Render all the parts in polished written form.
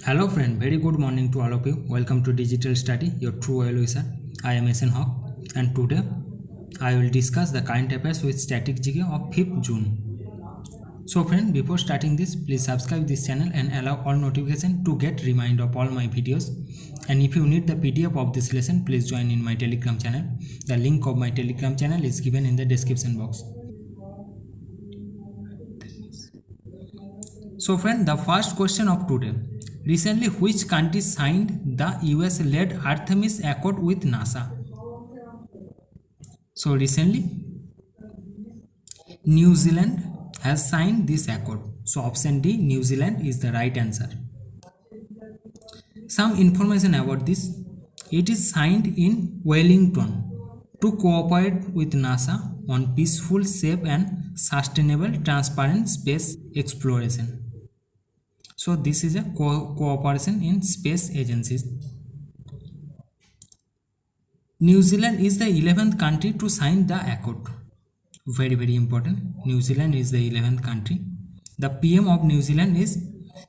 Hello friend, very good morning to all of you. Welcome to Digital Study, your true well wisher. I am SN Hawk and today I will discuss the current affairs with static GK of 5th June. So friend, before starting this, please subscribe this channel and allow all notification to get reminder of all my videos. And if you need the PDF of this lesson, please join in my Telegram channel. The link of my Telegram channel is given in the description box. So friend, the first question of today. Recently, which country signed the US-led Artemis Accord with NASA? So recently, New Zealand has signed this accord. So option D, New Zealand is the right answer. Some information about this. It is signed in Wellington to cooperate with NASA on peaceful, safe and sustainable transparent space exploration. So this is a cooperation in space agencies. New Zealand is the 11th country to sign the accord. Very important. New Zealand is the 11th country. The PM of New Zealand is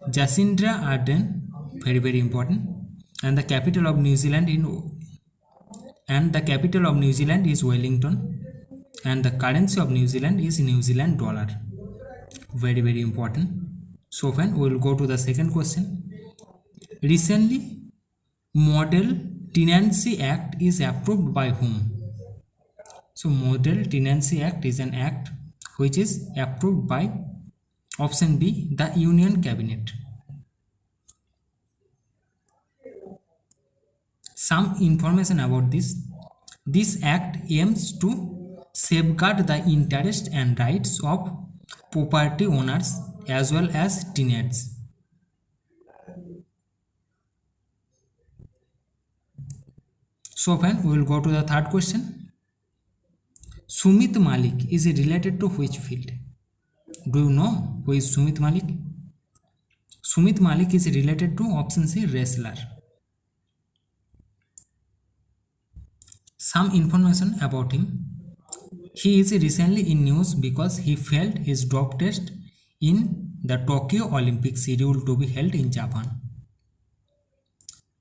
Jacinda Ardern. Very important. And the capital of New Zealand is Wellington. And the currency of New Zealand is New Zealand dollar. Very important. So friend, we will go to the second question. Recently, Model Tenancy Act is approved by whom? So Model Tenancy Act is an act which is approved by option B, the Union Cabinet. Some information about this. This act aims to safeguard the interests and rights of property owners as well as tenants. So friend, we will go to the third question. Sumit Malik is related to which field? Do you know who is Sumit Malik? Sumit Malik is related to option C, wrestler. Some information about him. He is recently in news because he failed his drop test in the Tokyo Olympics scheduled to be held in Japan.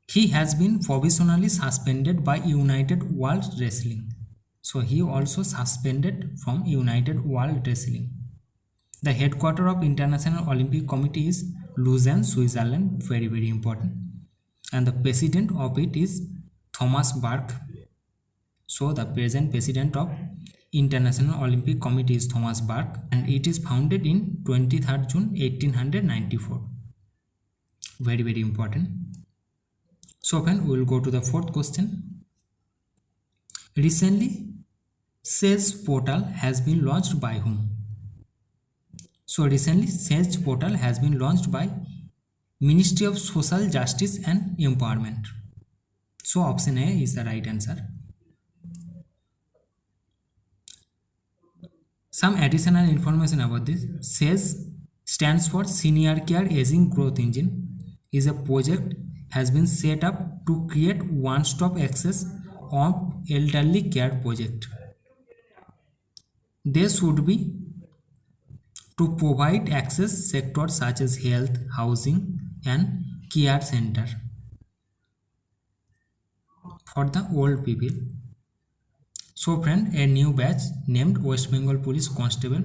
He has been provisionally suspended by United World Wrestling. So he also suspended from United World Wrestling. The headquarters of International Olympic Committee is Lausanne, Switzerland. Very important. And the president of it is Thomas Bach. So the present president of International Olympic Committee is Thomas Bach, and it is founded in 23rd June 1894. Very important. So then we will go to the fourth question. Recently, Sage Portal has been launched by whom? So recently, Sage Portal has been launched by Ministry of Social Justice and Empowerment. So option A is the right answer. Some additional information about this. SAGE stands for Senior Care Aging Growth Engine. Is a project has been set up to create one-stop access of elderly care project. They should be to provide access sectors such as health, housing and care center for the old people. So friend, a new batch named West Bengal Police Constable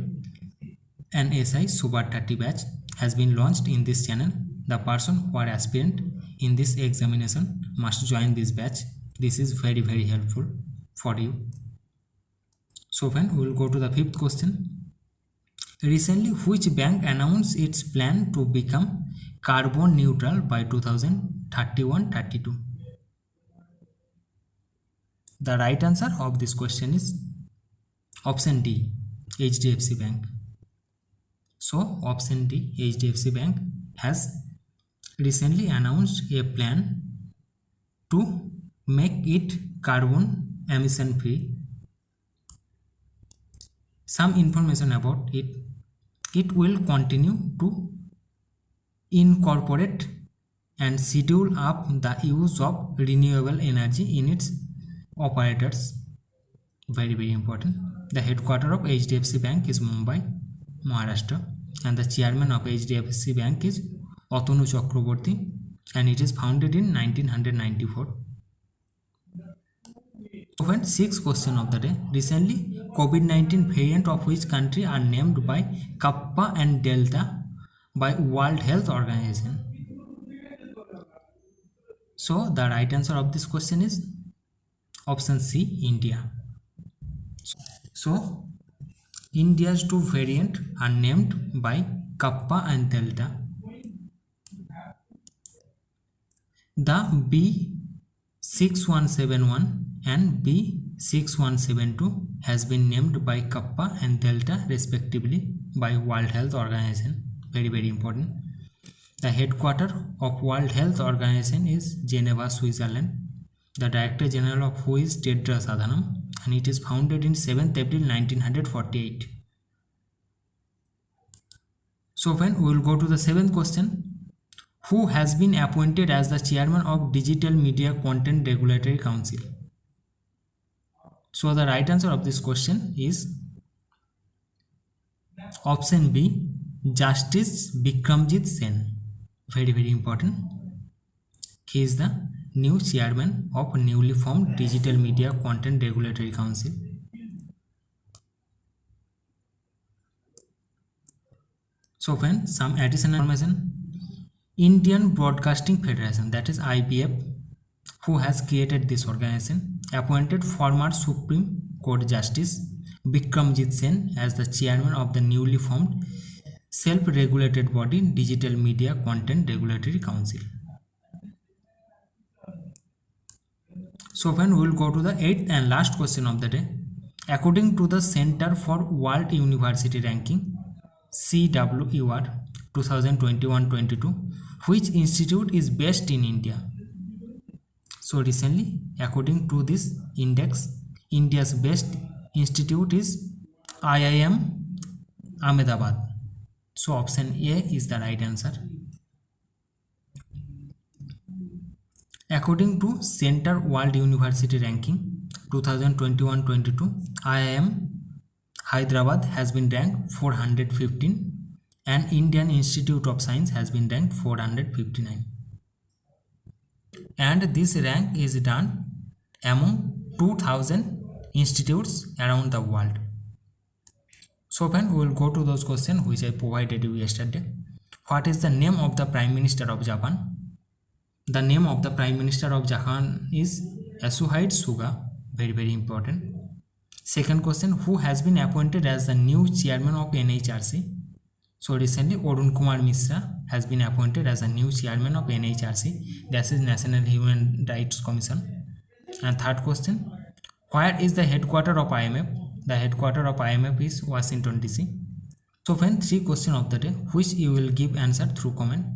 and SI Super 30 batch has been launched in this channel. The person who are aspirant in this examination must join this batch. This is very helpful for you. So friend, we will go to the fifth question. Recently, which bank announced its plan to become carbon neutral by 2031-32? The right answer of this question is option D, HDFC Bank. So option D, HDFC Bank has recently announced a plan to make it carbon emission free. Some information about it. It will continue to incorporate and schedule up the use of renewable energy in its operators. Very important. The headquarters of HDFC Bank is Mumbai, Maharashtra, and the chairman of HDFC Bank is Atanu Chakraborty, and it is founded in 1994. So friends, sixth question of the day. Recently, COVID-19 variant of which country are named by Kappa and Delta by World Health Organization? So the right answer of this question is option C, India. So India's two variants are named by Kappa and Delta. The B6171 and B6172 has been named by Kappa and Delta respectively by World Health Organization. Very important. The headquarters of World Health Organization is Geneva, Switzerland. The Director General of who is Tedros Adhanom, and it is founded in 7th April 1948. So when we will go to the seventh question. Who has been appointed as the chairman of Digital Media Content Regulatory Council? So the right answer of this question is option B, Justice Bikramjit Sen. Very important. He is the new chairman of newly formed Digital Media Content Regulatory Council. So friends, some additional information. Indian Broadcasting Federation, that is IBF, who has created this organization, appointed former Supreme Court Justice Bikramjit Sen as the chairman of the newly formed self-regulated body Digital Media Content Regulatory Council. So when we will go to the eighth and last question of the day. According to the Center for World University Ranking, CWUR 2021-22, which institute is based in India? So recently, according to this index, India's best institute is IIM Ahmedabad. So option A is the right answer. According to Center World University Ranking 2021-22, IIM Hyderabad has been ranked 415 and Indian Institute of Science has been ranked 459. And this rank is done among 2000 institutes around the world. So then we will go to those questions which I provided you yesterday. What is the name of the Prime Minister of Japan? The name of the Prime Minister of Japan is Yasuhide Suga. Very important. Second question, who has been appointed as the new chairman of NHRC? So recently, Arun Kumar Mishra has been appointed as a new chairman of NHRC, that is National Human Rights Commission. And third question, where is the headquarters of IMF? The headquarters of IMF is Washington DC. So when three questions of the day, which you will give answer through comment.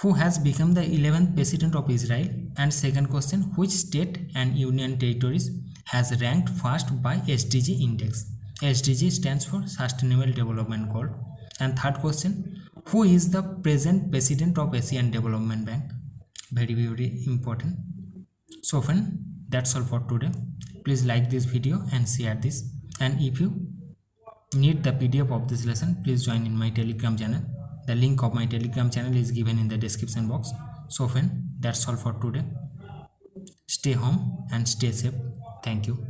Who has become the 11th president of Israel? And second question, which state and union territories has ranked first by SDG index? SDG stands for Sustainable Development Goal. And third question, who is the present president of Asian Development Bank? Very important. So friend, that's all for today. Please like this video and share this. And if you need the PDF of this lesson, please join in my Telegram channel. The link of my Telegram channel is given in the description box. So friend, that's all for today. Stay home and stay safe. Thank you.